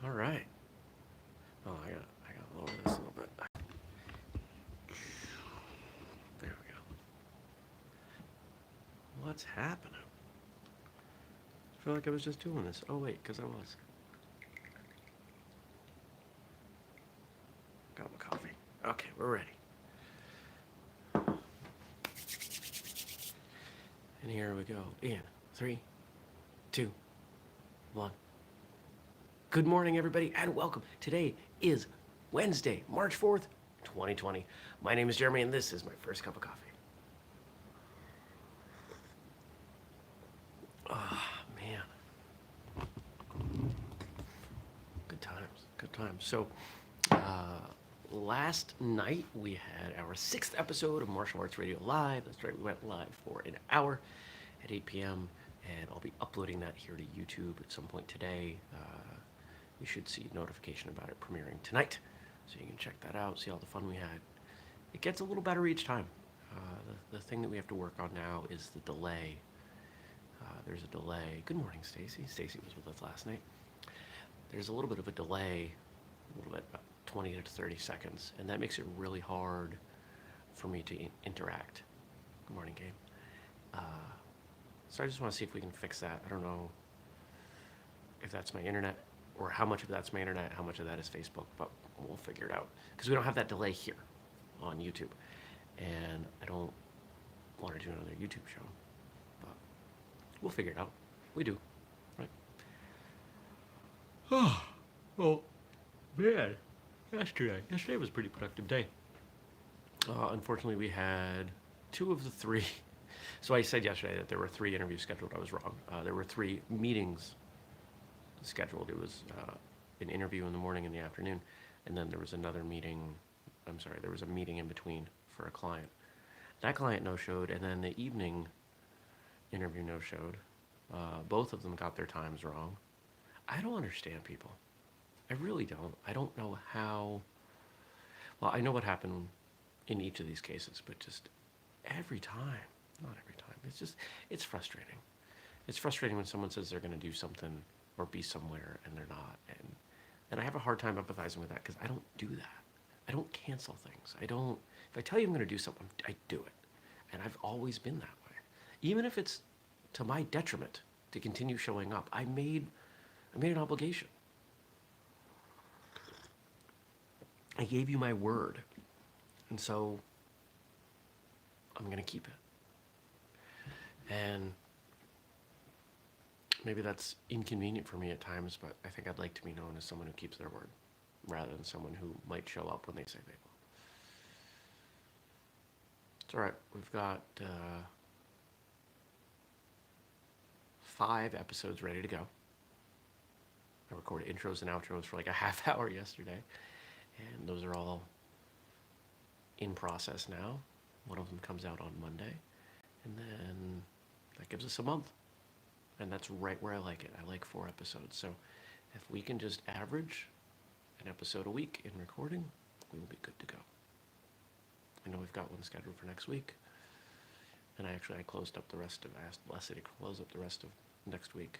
All right. Oh, I gotta lower this a little bit. There we go. What's happening? I feel like I was just doing this. Oh wait, because I was. Got my coffee. Okay, we're ready. And here we go. In three, two, one. Good morning, everybody, and welcome. Today is Wednesday, March 4th, 2020. My name is Jeremy, and this is my first cup of coffee. Oh, man. Good times. Good times. So, last night we had our sixth episode of Martial Arts Radio Live. That's right, we went live for an hour at 8 p.m., and I'll be uploading that here to YouTube at some point today. You should see a notification about it premiering tonight, so you can check that out, see all the fun we had. It gets a little better each time. The thing that we have to work on now is the delay. There's a delay. Good morning, Stacy. Stacy was with us last night. There's a little bit of a delay, a little bit, about 20 to 30 seconds, and that makes it really hard for me to interact. Good morning, Gabe. So I just want to see if we can fix that. I don't know if that's my internet or how much of that's my internet, how much of that is Facebook, but we'll figure it out. Because we don't have that delay here on YouTube. And I don't want to do another YouTube show, but we'll figure it out. We do, right? Oh, well, man, yesterday was a pretty productive day. Unfortunately, we had two of the three. So I said yesterday that there were three interviews scheduled. I was wrong. There were three meetings scheduled. It was an interview in the morning and the afternoon, and then there was another meeting. I'm sorry, there was a meeting in between for a client. That client no-showed, and then the evening interview no-showed. Both of them got their times wrong. I don't understand people. I really don't. I don't know how. Well, I know what happened in each of these cases, but just every time, not every time. It's frustrating. It's frustrating when someone says they're going to do something or be somewhere and they're not. And I have a hard time empathizing with that because I don't do that. I don't cancel things. If I tell you I'm going to do something, I do it. And I've always been that way. Even if it's to my detriment to continue showing up, I made an obligation. I gave you my word. And so I'm going to keep it. And maybe that's inconvenient for me at times, but I think I'd like to be known as someone who keeps their word rather than someone who might show up when they say they will. It's all right. We've got 5 episodes ready to go. I recorded intros and outros for like a half hour yesterday, and those are all in process now. One of them comes out on Monday, and then that gives us a month. And that's right where I like it. I like 4 episodes. So if we can just average an episode a week in recording, we will be good to go. I know we've got one scheduled for next week. And I closed up the rest of, I asked Blessed to close up the rest of next week.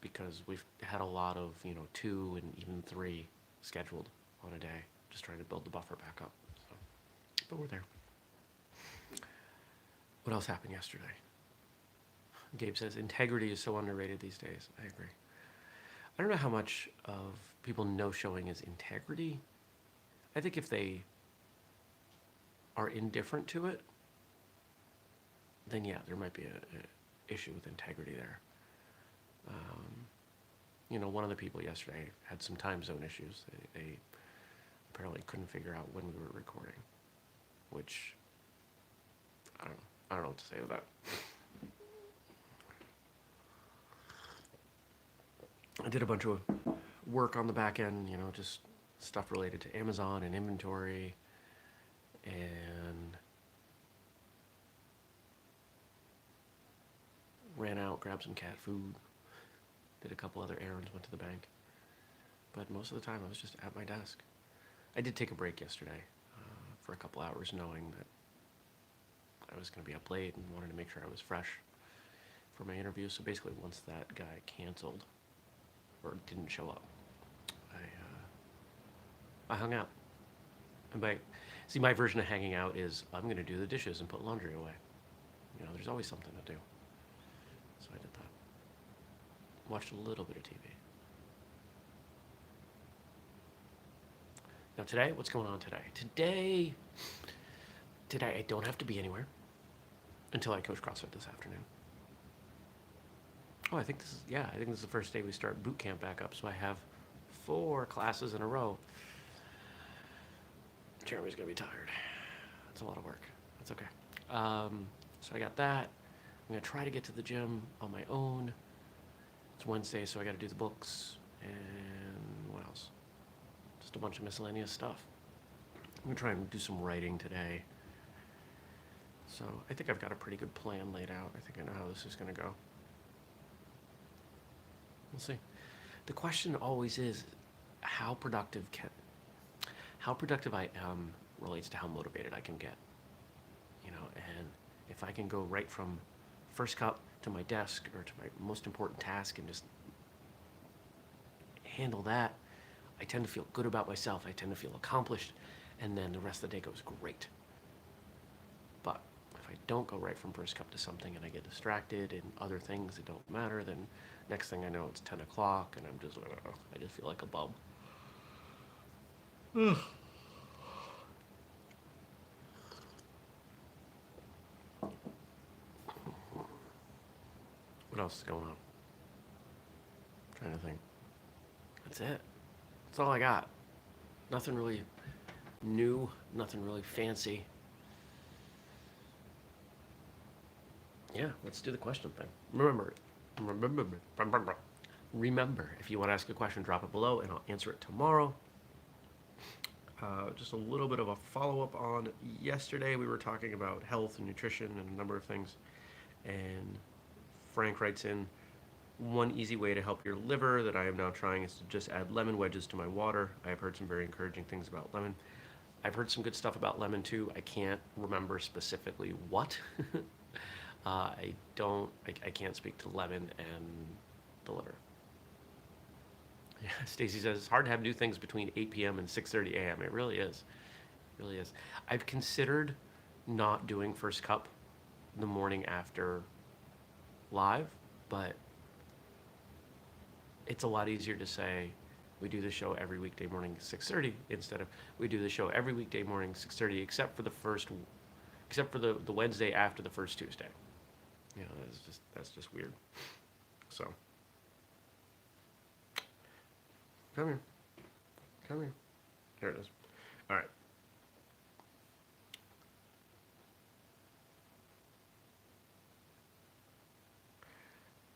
Because we've had a lot of, 2 and even 3 scheduled on a day. Just trying to build the buffer back up. So, but we're there. What else happened yesterday? Gabe says, integrity is so underrated these days. I agree. I don't know how much of people no-showing is integrity. I think if they are indifferent to it, then yeah, there might be an issue with integrity there. One of the people yesterday had some time zone issues. They apparently couldn't figure out when we were recording, which, I don't know what to say to that. I did a bunch of work on the back end, just stuff related to Amazon and inventory, and ran out, grabbed some cat food, did a couple other errands, went to the bank. But most of the time I was just at my desk. I did take a break yesterday for a couple hours, knowing that I was going to be up late and wanted to make sure I was fresh for my interview. So basically once that guy canceled, or didn't show up, I hung out. And see, my version of hanging out is I'm going to do the dishes and put laundry away. There's always something to do. So I did that. Watched a little bit of TV. Now today, what's going on today? Today I don't have to be anywhere until I coach CrossFit this afternoon. Oh, I think this is the first day we start boot camp back up, so I have 4 classes in a row. Jeremy's gonna be tired. That's a lot of work. That's okay. So I got that. I'm gonna try to get to the gym on my own. It's Wednesday, so I gotta do the books. And what else? Just a bunch of miscellaneous stuff. I'm gonna try and do some writing today. So I think I've got a pretty good plan laid out. I think I know how this is gonna go. We'll see. The question always is, how productive I am relates to how motivated I can get. And if I can go right from first cup to my desk or to my most important task and just handle that, I tend to feel good about myself. I tend to feel accomplished, and then the rest of the day goes great. But if I don't go right from first cup to something and I get distracted in other things that don't matter, then next thing I know, it's 10 o'clock and I just feel like a bum. What else is going on? I'm trying to think. That's it. That's all I got. Nothing really new, nothing really fancy. Yeah, let's do the question thing. Remember, if you want to ask a question, drop it below and I'll answer it tomorrow. Just a little bit of a follow-up on yesterday. We were talking about health and nutrition and a number of things. And Frank writes in, one easy way to help your liver that I am now trying is to just add lemon wedges to my water. I have heard some very encouraging things about lemon. I've heard some good stuff about lemon too. I can't remember specifically what. I can't speak to lemon and the liver. Yeah, Stacy says it's hard to have new things between 8 p.m. and 6:30 a.m. It really is. It really is. I've considered not doing first cup the morning after live, but it's a lot easier to say we do the show every weekday morning 6:30 instead of we do the show every weekday morning 6:30 except for the Wednesday after the first Tuesday. That's just weird. So come here. Here it is. All right.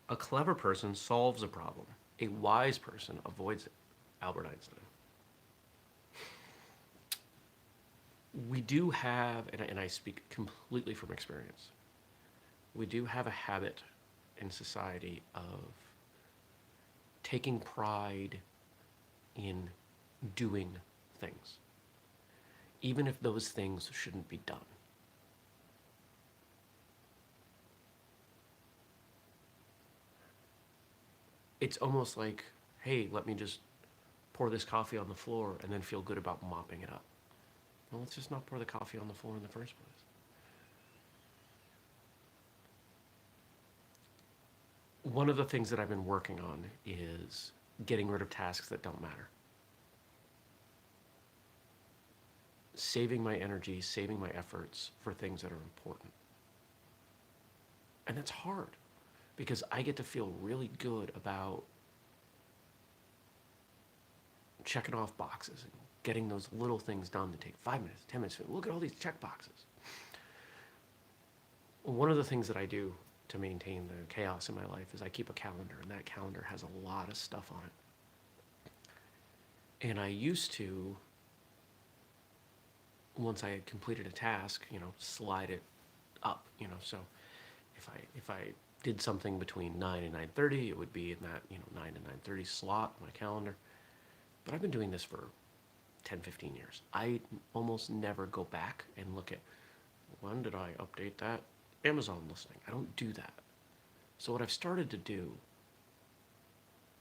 A clever person solves a problem. A wise person avoids it. Albert Einstein. We do have, and I speak completely from experience, we do have a habit in society of taking pride in doing things, even if those things shouldn't be done. It's almost like, hey, let me just pour this coffee on the floor and then feel good about mopping it up. Well, let's just not pour the coffee on the floor in the first place. One of the things that I've been working on is getting rid of tasks that don't matter. Saving my energy, saving my efforts for things that are important. And that's hard because I get to feel really good about checking off boxes and getting those little things done that take 5 minutes, 10 minutes. Look at all these check boxes. One of the things that I do to maintain the chaos in my life is I keep a calendar, and that calendar has a lot of stuff on it. And I used to, once I had completed a task, slide it up, so if I did something between 9 and 9:30, it would be in that, 9 to 9:30 slot on my calendar. But I've been doing this for 10, 15 years. I almost never go back and look at, when did I update that Amazon listing? I don't do that. So what I've started to do,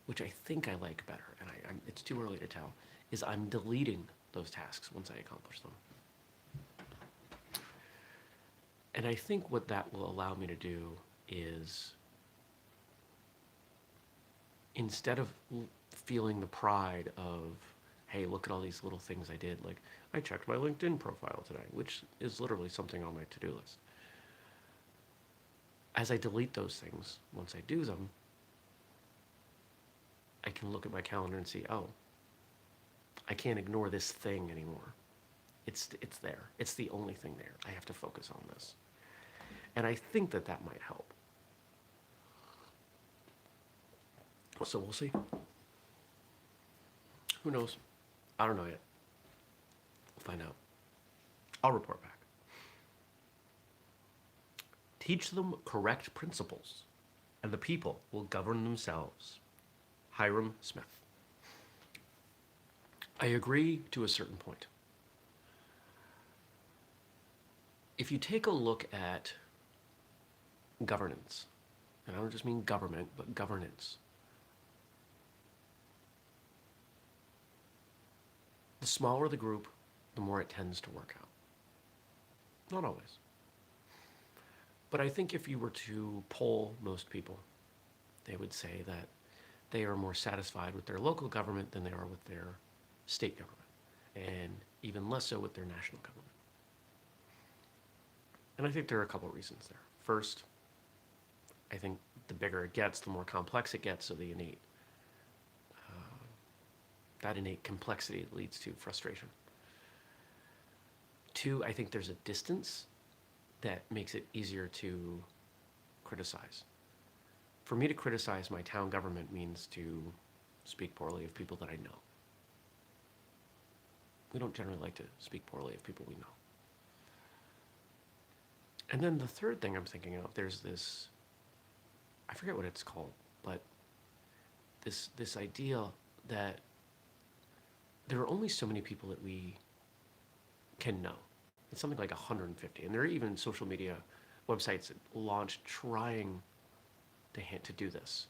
which I think I like better, and it's too early to tell, is I'm deleting those tasks once I accomplish them. And I think what that will allow me to do is, instead of feeling the pride of, hey, look at all these little things I did, like I checked my LinkedIn profile today, which is literally something on my to-do list. As I delete those things, once I do them, I can look at my calendar and see, oh, I can't ignore this thing anymore. It's there. It's the only thing there. I have to focus on this. And I think that that might help. So we'll see. Who knows? I don't know yet. We'll find out. I'll report back. Teach them correct principles, and the people will govern themselves. Hyrum Smith. I agree to a certain point. If you take a look at governance, and I don't just mean government, but governance, the smaller the group, the more it tends to work out. Not always. But I think if you were to poll most people, they would say that they are more satisfied with their local government than they are with their state government, and even less so with their national government. And I think there are a couple of reasons there. First, I think the bigger it gets, the more complex it gets, so that innate complexity leads to frustration. Two, I think there's a distance that makes it easier to criticize. For me to criticize my town government means to speak poorly of people that I know. We don't generally like to speak poorly of people we know. And then the third thing I'm thinking of, there's this, I forget what it's called, but this idea that there are only so many people that we can know. It's something like 150. And there are even social media websites that launched trying to do this,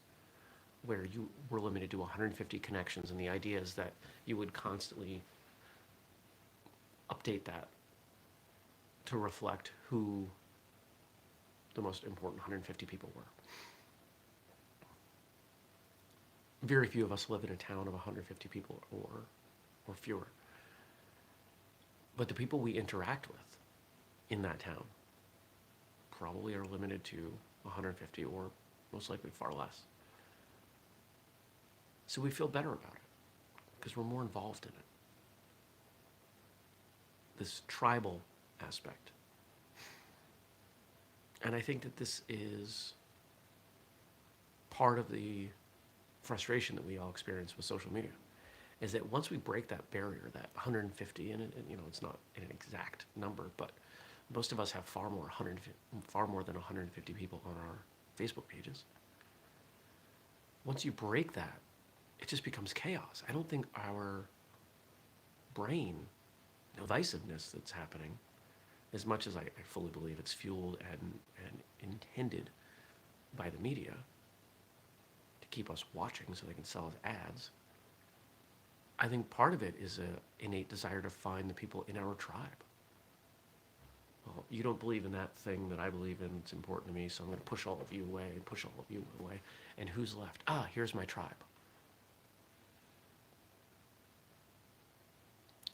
where you were limited to 150 connections. And the idea is that you would constantly update that to reflect who the most important 150 people were. Very few of us live in a town of 150 people or fewer. But the people we interact with in that town probably are limited to 150 or most likely far less. So we feel better about it because we're more involved in it. This tribal aspect. And I think that this is part of the frustration that we all experience with social media, is that once we break that barrier, that 150, and it's not an exact number, but most of us have far more than 150 people on our Facebook pages. Once you break that, it just becomes chaos. I don't think our brain, divisiveness that's happening, as much as I fully believe it's fueled and intended by the media to keep us watching so they can sell us ads, I think part of it is an innate desire to find the people in our tribe. Well, you don't believe in that thing that I believe in, it's important to me, so I'm going to push all of you away, and who's left? Here's my tribe.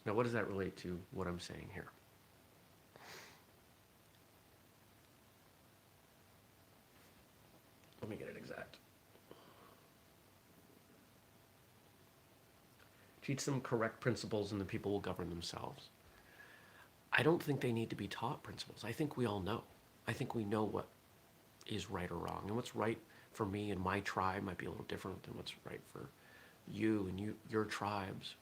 Now, what does that relate to what I'm saying here? Let me get it exact. Teach them correct principles and the people will govern themselves. I don't think they need to be taught principles. I think we all know. I think we know what is right or wrong. And what's right for me and my tribe might be a little different than what's right for you and your tribes.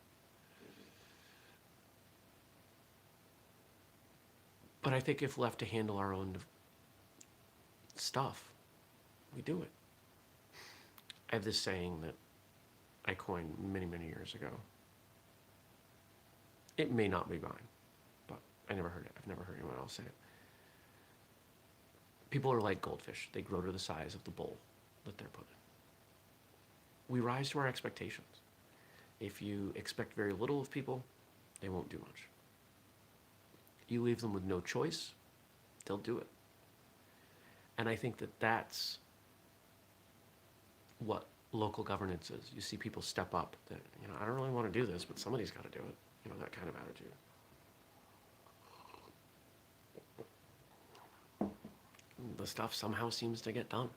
But I think if left to handle our own stuff, we do it. I have this saying that I coined many, many years ago. It may not be mine, but I never heard it. I've never heard anyone else say it. People are like goldfish. They grow to the size of the bowl that they're put in. We rise to our expectations. If you expect very little of people, They won't do much. You leave them with no choice, they'll do it. And I think that that's what local governance is. You see people step up that, I don't really want to do this, but somebody's got to do it. That kind of attitude. The stuff somehow seems to get done.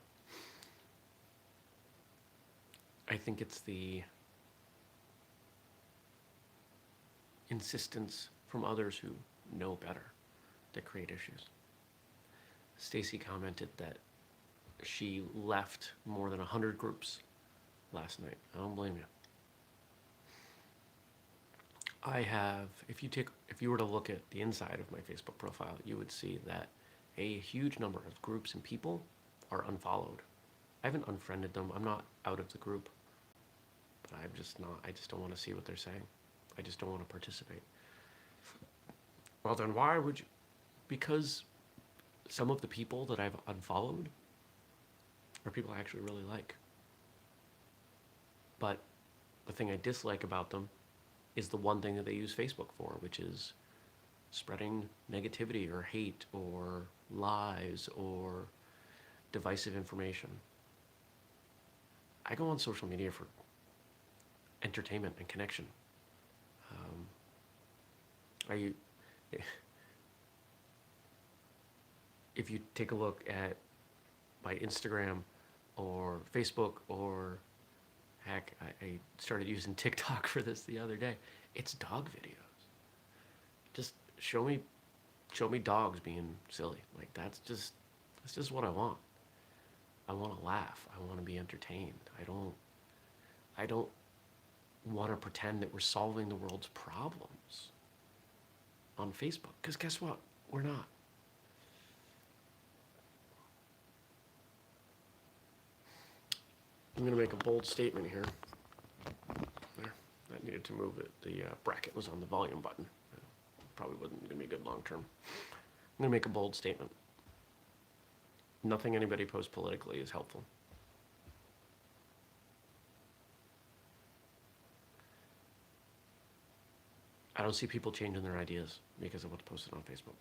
I think it's the insistence from others who know better that create issues. Stacy commented that she left more than 100 groups last night. I don't blame you. I have, if you were to look at the inside of my Facebook profile, you would see that a huge number of groups and people are unfollowed. I haven't unfriended them. I'm not out of the group, but I just don't want to see what they're saying. I just don't want to participate. Well, then why would you? Because some of the people that I've unfollowed are people I actually really like. But the thing I dislike about them is the one thing that they use Facebook for, which is spreading negativity or hate or lies or divisive information. I go on social media for entertainment and connection. If you take a look at my Instagram or Facebook or heck, I started using TikTok for this the other day. It's dog videos. Just show me dogs being silly. Like that's just what I want. I want to laugh. I want to be entertained. I don't want to pretend that we're solving the world's problems on Facebook. Because guess what? We're not. I'm going to make a bold statement here. There. I needed to move it. The bracket was on the volume button. Probably wasn't going to be good long term. I'm going to make a bold statement. Nothing anybody posts politically is helpful. I don't see people changing their ideas because of what's posted on Facebook.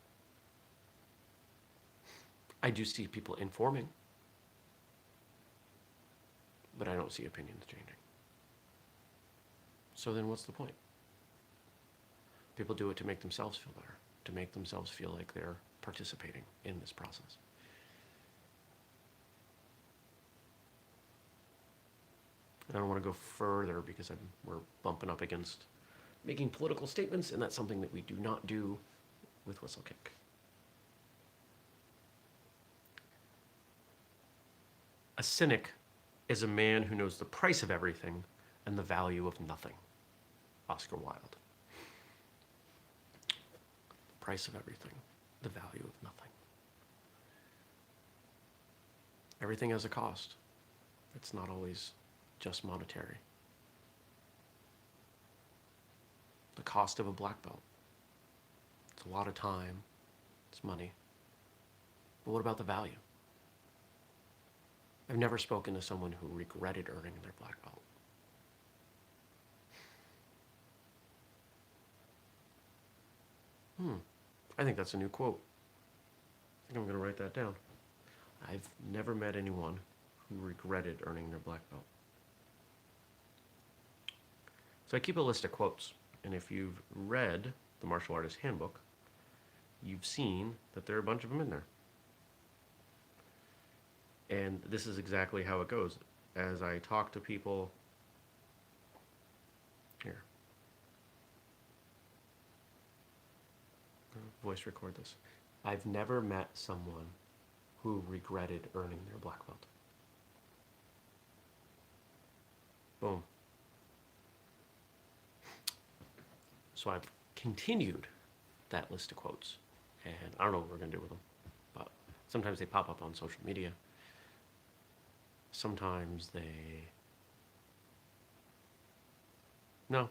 I do see people informing, but I don't see opinions changing. So then what's the point? People do it to make themselves feel better, to make themselves feel like they're participating in this process. I don't want to go further because we're bumping up against making political statements, and that's something that we do not do with Whistlekick. A cynic is a man who knows the price of everything and the value of nothing. Oscar Wilde. The price of everything, the value of nothing. Everything has a cost. It's not always just monetary. The cost of a black belt. It's a lot of time. It's money. But what about the value? I've never spoken to someone who regretted earning their black belt. I think that's a new quote. I think I'm going to write that down. I've never met anyone who regretted earning their black belt. So I keep a list of quotes, and if you've read the Martial Artist Handbook, you've seen that there are a bunch of them in there. And this is exactly how it goes. As I talk to people, here, voice record this. I've never met someone who regretted earning their black belt. Boom. So I've continued that list of quotes, and I don't know what we're going to do with them, but sometimes they pop up on social media. Sometimes no,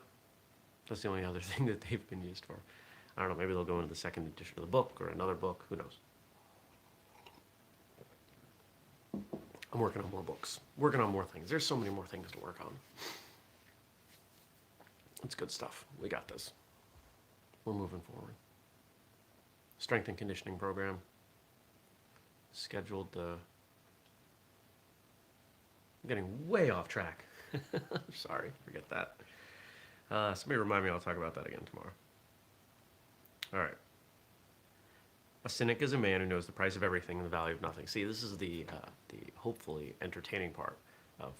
that's the only other thing that they've been used for. I don't know, maybe they'll go into the second edition of the book or another book, who knows. I'm working on more books, working on more things. There's so many more things to work on. It's good stuff. We got this. we're moving forward. Strength and conditioning program. Scheduled the... I'm getting way off track. Sorry, forget that. Somebody remind me, I'll talk about that again tomorrow. All right. A cynic is a man who knows the price of everything and the value of nothing. See, this is the hopefully entertaining part of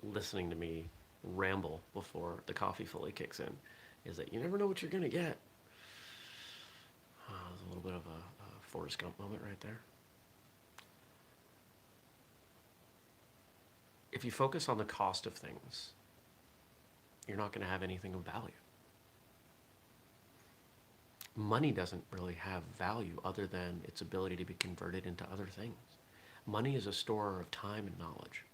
listening to me ramble before the coffee fully kicks in, is that you never know what you're going to get. There's a little bit of a Forrest Gump moment right there. If you focus on the cost of things, you're not going to have anything of value. Money doesn't really have value other than its ability to be converted into other things. Money is a store of time and knowledge.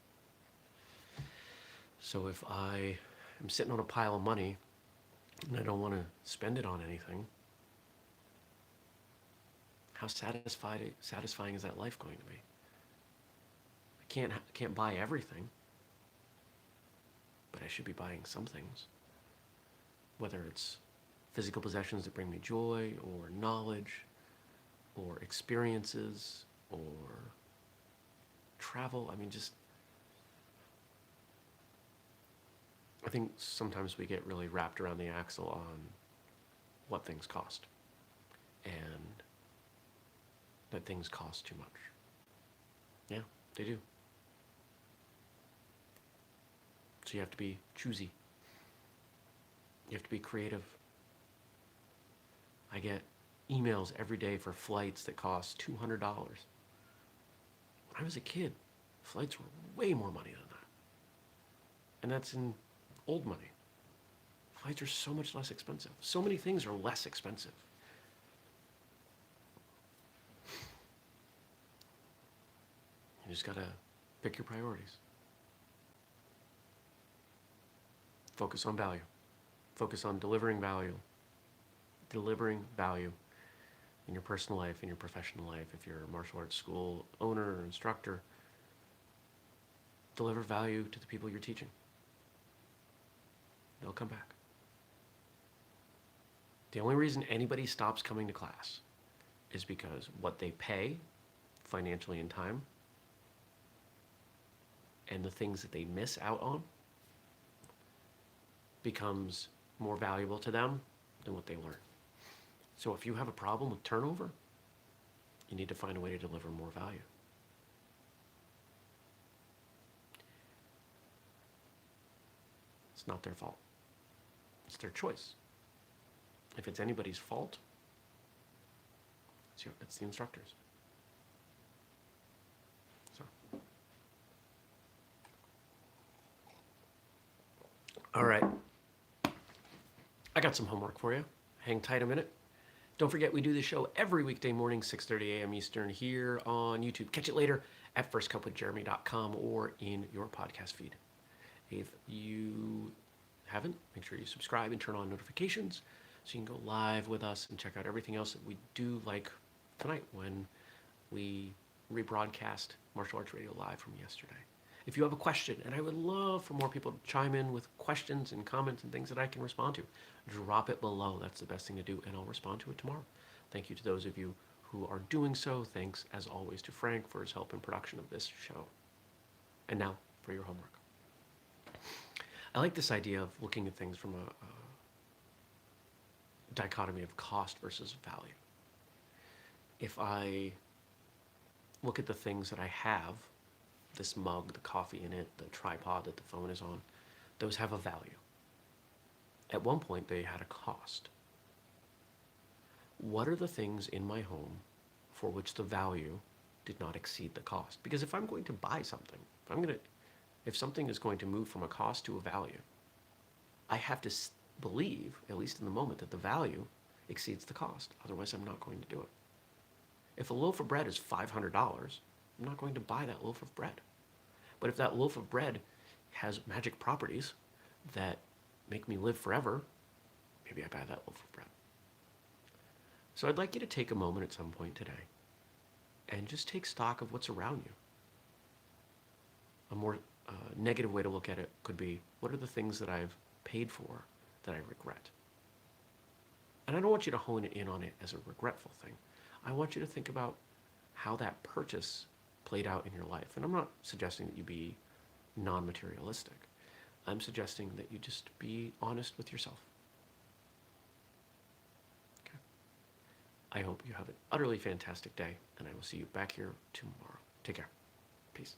So if I am sitting on a pile of money and I don't want to spend it on anything, how satisfying is that life going to be? I can't buy everything, but I should be buying some things. Whether it's physical possessions that bring me joy, or knowledge, or experiences, or travel. I mean, just... I think sometimes we get really wrapped around the axle on what things cost, and that things cost too much. Yeah, they do. So you have to be choosy. You have to be creative. I get emails every day for flights that cost $200. When I was a kid, flights were way more money than that. And that's in old money. Flights are so much less expensive. So many things are less expensive. You just gotta pick your priorities. Focus on value. Focus on delivering value. Delivering value in your personal life, in your professional life. If you're a martial arts school owner or instructor, deliver value to the people you're teaching. They'll come back. The only reason anybody stops coming to class is because what they pay financially and time, and the things that they miss out on, becomes more valuable to them than what they learn. So if you have a problem with turnover, you need to find a way to deliver more value. It's not their fault. It's their choice. If it's anybody's fault, it's the instructor's. So. All right. I got some homework for you. Hang tight a minute. Don't forget, we do the show every weekday morning, 6:30 a.m. Eastern, here on YouTube. Catch it later at firstcupwithjeremy.com or in your podcast feed. If you haven't, make sure you subscribe and turn on notifications so you can go live with us and check out everything else that we do, like tonight when we rebroadcast Martial Arts Radio Live from yesterday. If you have a question, and I would love for more people to chime in with questions and comments and things that I can respond to, drop it below. That's the best thing to do, and I'll respond to it tomorrow. Thank you to those of you who are doing so. Thanks, as always, to Frank for his help in production of this show. And now, for your homework. I like this idea of looking at things from a dichotomy of cost versus value. If I look at the things that I have, this mug, the coffee in it, the tripod that the phone is on, those have a value. At one point, they had a cost. What are the things in my home for which the value did not exceed the cost? Because if I'm going to buy something, if something is going to move from a cost to a value, I have to believe, at least in the moment, that the value exceeds the cost. Otherwise, I'm not going to do it. If a loaf of bread is $500, I'm not going to buy that loaf of bread. But if that loaf of bread has magic properties that make me live forever, maybe I buy that loaf of bread. So I'd like you to take a moment at some point today and just take stock of what's around you. A more negative way to look at it could be, what are the things that I've paid for that I regret? And I don't want you to hone in on it as a regretful thing. I want you to think about how that purchase played out in your life. And I'm not suggesting that you be non-materialistic. I'm suggesting that you just be honest with yourself. Okay. I hope you have an utterly fantastic day, and I will see you back here tomorrow. Take care. Peace.